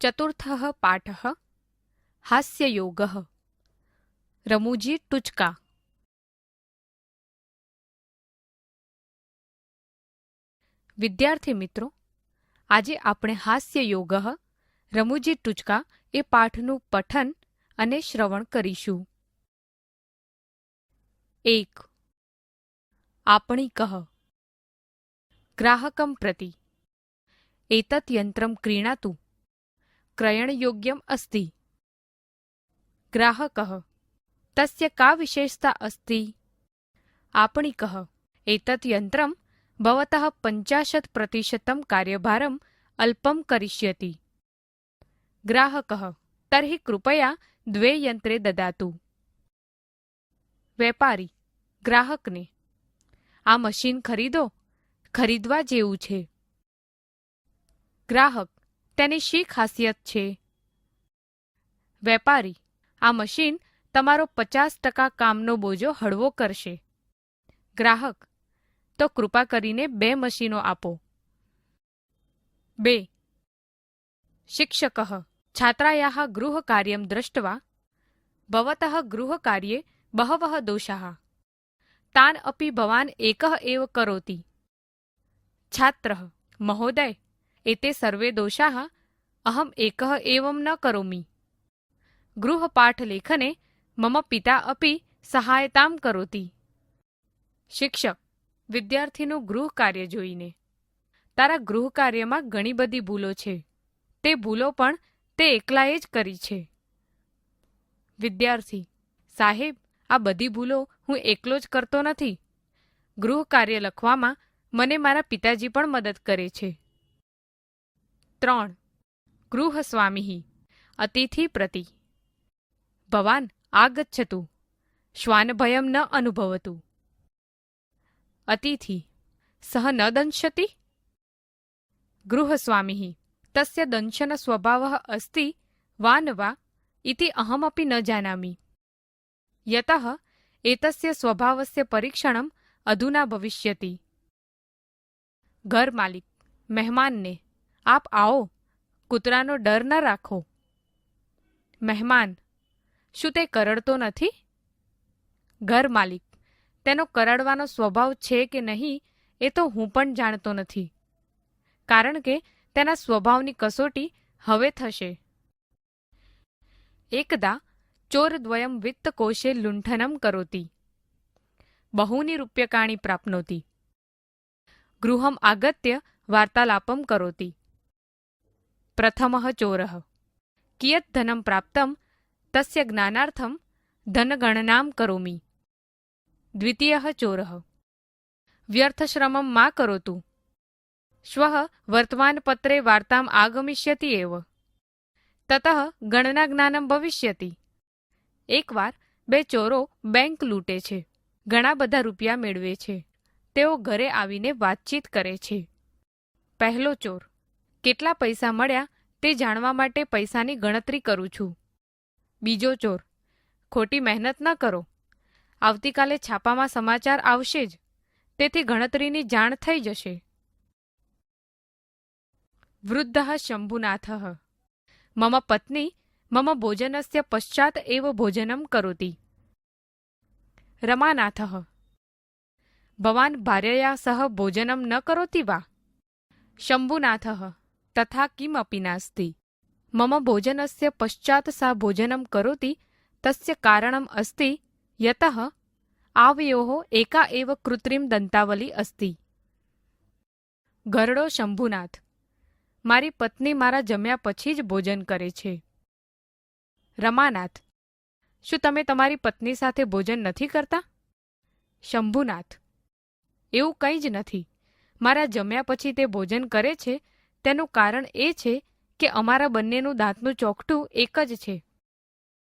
चतुर्थः पाठः हास्ययोगः। रमूजी टूचका। વિદ્યાર્થી મિત્રો, આજે આપણે હાસ્યયોગ રમૂજી ટૂચકા એ પાઠનું પઠન અને શ્રવણ કરીશું. 1. आपणिकः ग्राहकं प्रति एतत् यन्त्रं क्रीणातु क्रयणयोग्यम् अस्ति. ग्राहकः तस्य का विशेषता अस्ति? आपणिकः एतत् यन्त्रं भवतः 50% कार्यभारम् अल्पं करिष्यति. ग्राहकः तर्हि कृपया 2 यन्त्रे ददातु. વેપારી ગ્રાહકને આ મશીન ખરીદો, ખરીદવા જેવું છે. ગ્રાહક તેની શી ખાસિયત છે? વેપારી આ મશીન તમારો 50% કામનો બોજો હળવો કરશે. ગ્રાહક તો કૃપા કરીને 2 મશીનો આપો. 2. શિક્ષકः છાત્રાયાः ગૃહકાર્યं दृष्ट्वा भवतः गृहकार्ये बहवः दोषाः तान् अपि भवान् एकः एव करोति. छात्रः महोदय एते सर्वे दोषाः अहम् एकः एवं न करोमि. गृहपाठलेखने मम पिता अपि सहायतां करोति. शिक्षक વિદ્યાર્થીનું ગૃહકાર્ય જોઈને, તારા ગૃહકાર્યમાં ઘણી બધી ભૂલો છે. તે ભૂલો પણ તે એકલાએ જ કરી છે. વિદ્યાર્થી સાહેબ, આ બધી ભૂલો હું એકલો જ કરતો નથી. ગૃહકાર્ય લખવામાં મને મારા પિતાજી પણ મદદ કરે છે. 3. ગૃહસ્વામી અતિથિ પ્રતિ ભવાન આગચ્છતુ શ્વાનભયં ન અનુભવતુ. अतिथि सः न दंशति. गृहस्वामी तस्य दंशनस्वभावः अस्ति वा न वा इति अहमपि न जानामि. यतः एतस्य स्वभावस्य परीक्षणम् अधुना भविष्यति. घर मालिक મહેમાનને આપ આવો, કૂતરાનો ડર ન રાખો. મહેમાન શું તે કરડતો નથી? ઘર માલિક તેનો કરડવાનો સ્વભાવ છે કે નહીં એ તો હું પણ જાણતો નથી, કારણ કે તેના સ્વભાવની કસોટી હવે થશે. એકદા ચોરદ્વયં વિત્તકોશે લુંઠનમ કરોતિ બહૂની રૂપ્યકાણિ પ્રાપ્નોતિ. ગૃહમ આગત્ય વાર્તાલાપમ કરોતિ. પ્રથમઃ ચોરઃ કિયત ધનમ પ્રાપ્તમ તસ્ય જ્ઞાનાર્થમ ધનગણનામ કરોમિ. દ્વિતીયઃ ચોરઃ વ્યર્થશ્રમં મા કરોતુ શ્વઃ વર્તમાનપત્રે વાર્તામ આગમિષ્યતિ એવ તતઃ ગણનાજ્ઞાનમ ભવિષ્યતિ. એકવાર 2 ચોરો બેંક લૂંટે છે, ઘણા બધા રૂપિયા મેળવે છે. તેઓ ઘરે આવીને વાતચીત કરે છે. પહેલો ચોર કેટલા પૈસા મળ્યા તે જાણવા માટે પૈસાની ગણતરી કરું છું. બીજો ચોર ખોટી મહેનત ન કરો, આવતીકાલે છાપામાં સમાચાર આવશે જ, તેથી ગણતરીની જાણ થઈ જશે. વૃદ્ધઃ શંભુનાથઃ મમ પત્ની મમ ભોજનસ્ય પશ્ચાત એવ ભોજનમ કરોતિ. રમાનાથઃ ભવાન ભાર્યયા સહ ભોજનમ ન કરોતિ વા? શંભુનાથઃ તથા કિમપી નાસ્તિ. મમ ભોજનસ્ય પશ્ચાત સા ભોજનમ કરોતિ તસ્ય કારણમ અસ્તિ યતઃ આવયોઃ એકા એવ કૃત્રિમ દંતાવલી અસ્તિ. ઘરડો શંભુનાથ મારી પત્ની મારા જમ્યા પછી જ ભોજન કરે છે. રમાનાથ શું તમે તમારી પત્ની સાથે ભોજન નથી કરતા? શંભુનાથ એવું કંઈ જ નથી. મારા જમ્યા પછી તે ભોજન કરે છે તેનું કારણ એ છે કે અમારા બંનેનું દાંતનું ચોકઠું એક જ છે.